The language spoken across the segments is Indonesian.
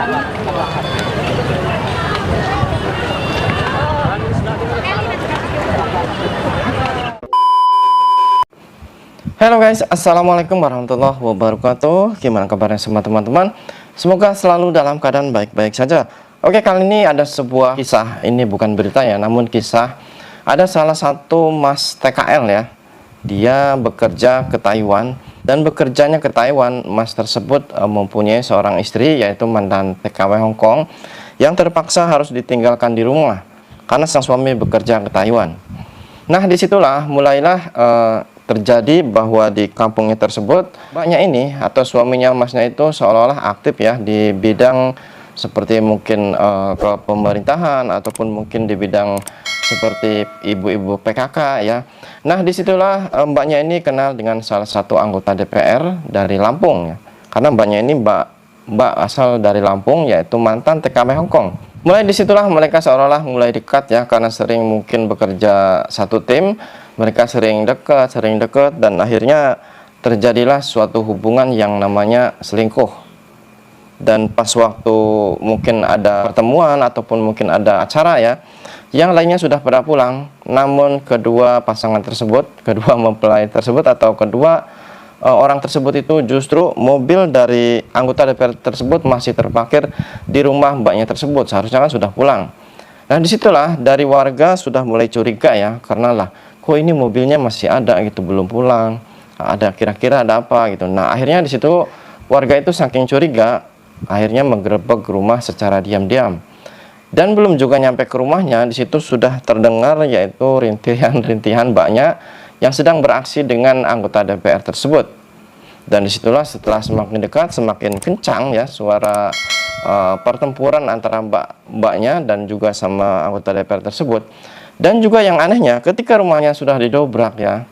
Halo guys, assalamualaikum warahmatullahi wabarakatuh. Gimana kabarnya semua teman-teman? Semoga selalu dalam keadaan baik-baik saja. Oke, kali ini ada sebuah kisah. Ini bukan berita ya, namun kisah. Ada salah satu mas TKL ya. Dia bekerja ke Taiwan. Dan bekerjanya ke Taiwan, mas tersebut mempunyai seorang istri, yaitu mantan TKW Hong Kong, yang terpaksa harus ditinggalkan di rumah karena sang suami bekerja ke Taiwan. Nah, disitulah mulailah terjadi bahwa di kampungnya tersebut banyak ini atau suaminya masnya itu seolah-olah aktif ya di bidang seperti mungkin ke pemerintahan ataupun mungkin di bidang seperti ibu-ibu PKK ya. Nah, disitulah mbaknya ini kenal dengan salah satu anggota DPR dari Lampung ya. Karena mbaknya ini mbak asal dari Lampung, yaitu mantan TKW Hong Kong. Mulai disitulah mereka seolah-olah mulai dekat ya, karena sering mungkin bekerja satu tim. Mereka sering dekat dan akhirnya terjadilah suatu hubungan yang namanya selingkuh. Dan pas waktu mungkin ada pertemuan ataupun mungkin ada acara ya, yang lainnya sudah pada pulang, namun kedua pasangan tersebut, kedua mempelai tersebut atau kedua orang tersebut itu justru mobil dari anggota DPR tersebut masih terparkir di rumah mbaknya tersebut, seharusnya kan sudah pulang. Nah, disitulah dari warga sudah mulai curiga ya, karena lah kok ini mobilnya masih ada gitu, belum pulang, ada kira-kira ada apa gitu. Nah, akhirnya di situ warga itu saking curiga, akhirnya menggerebek rumah secara diam-diam. Dan belum juga nyampe ke rumahnya, di situ sudah terdengar yaitu rintihan-rintihan mbaknya yang sedang beraksi dengan anggota DPR tersebut. Dan disitulah setelah semakin dekat, semakin kencang ya suara pertempuran antara mbaknya dan juga sama anggota DPR tersebut. Dan juga yang anehnya, ketika rumahnya sudah didobrak ya,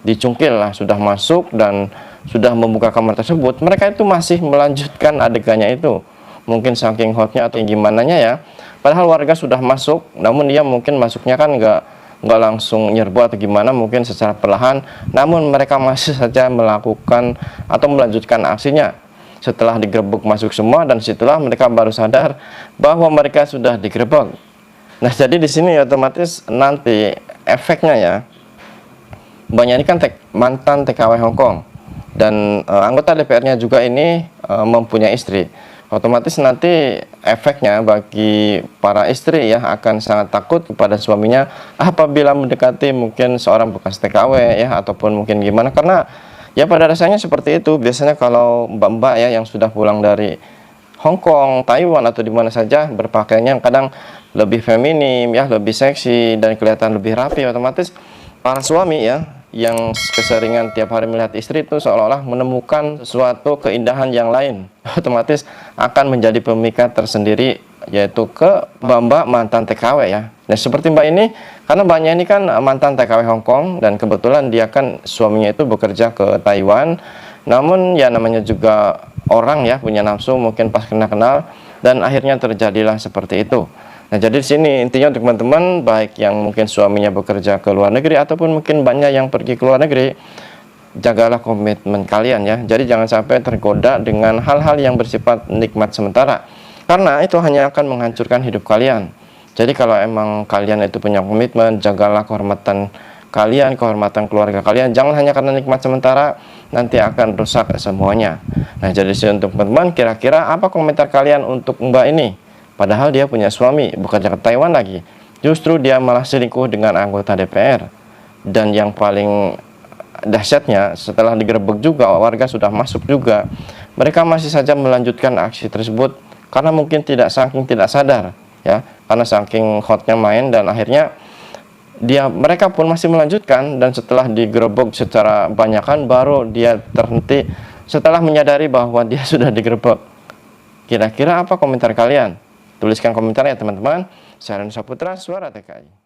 dicungkil lah, sudah masuk dan sudah membuka kamar tersebut, mereka itu masih melanjutkan adegannya itu. Mungkin saking hotnya atau gimana ya. Padahal warga sudah masuk, namun dia mungkin masuknya kan nggak langsung nyerbu atau gimana, mungkin secara perlahan, namun mereka masih saja melakukan atau melanjutkan aksinya. Setelah digerebek masuk semua, dan situlah mereka baru sadar bahwa mereka sudah digerebek. Nah, jadi di sini otomatis nanti efeknya ya, mbaknya ini kan mantan TKW Hong Kong dan anggota DPR-nya juga ini mempunyai istri. Otomatis nanti efeknya bagi para istri ya akan sangat takut kepada suaminya apabila mendekati mungkin seorang bekas TKW ya, ataupun mungkin gimana, karena ya pada dasarnya seperti itu. Biasanya kalau mbak-mbak ya yang sudah pulang dari Hong Kong, Taiwan atau di mana saja, berpakaiannya kadang lebih feminim ya, lebih seksi dan kelihatan lebih rapi. Otomatis para suami ya yang keseringan tiap hari melihat istri itu seolah-olah menemukan suatu keindahan yang lain, otomatis akan menjadi pemikat tersendiri, yaitu ke mbak-mbak mantan TKW ya. Nah, seperti mbak ini, karena mbaknya ini kan mantan TKW Hong Kong dan kebetulan dia kan suaminya itu bekerja ke Taiwan. Namun ya namanya juga orang ya, punya nafsu mungkin pas kenal dan akhirnya terjadilah seperti itu. Nah, jadi di sini intinya untuk teman-teman baik yang mungkin suaminya bekerja ke luar negeri ataupun mungkin banyak yang pergi ke luar negeri, jagalah komitmen kalian ya. Jadi jangan sampai tergoda dengan hal-hal yang bersifat nikmat sementara, karena itu hanya akan menghancurkan hidup kalian. Jadi kalau emang kalian itu punya komitmen, jagalah kehormatan kalian, kehormatan keluarga kalian. Jangan hanya karena nikmat sementara, nanti akan rusak semuanya. Nah, jadi untuk teman-teman, kira-kira apa komentar kalian untuk mbak ini? Padahal dia punya suami, bekerja ke Taiwan lagi. Justru dia malah selingkuh dengan anggota DPR. Dan yang paling dahsyatnya, setelah digerebek juga, warga sudah masuk juga, mereka masih saja melanjutkan aksi tersebut karena mungkin saking tidak sadar ya, karena saking hotnya main, dan akhirnya mereka pun masih melanjutkan. Dan setelah digerebek secara banyakan, baru dia terhenti setelah menyadari bahwa dia sudah digerebek. Kira-kira apa komentar kalian? Tuliskan komentar ya teman-teman. Saya Randy Saputra, Suara TKI.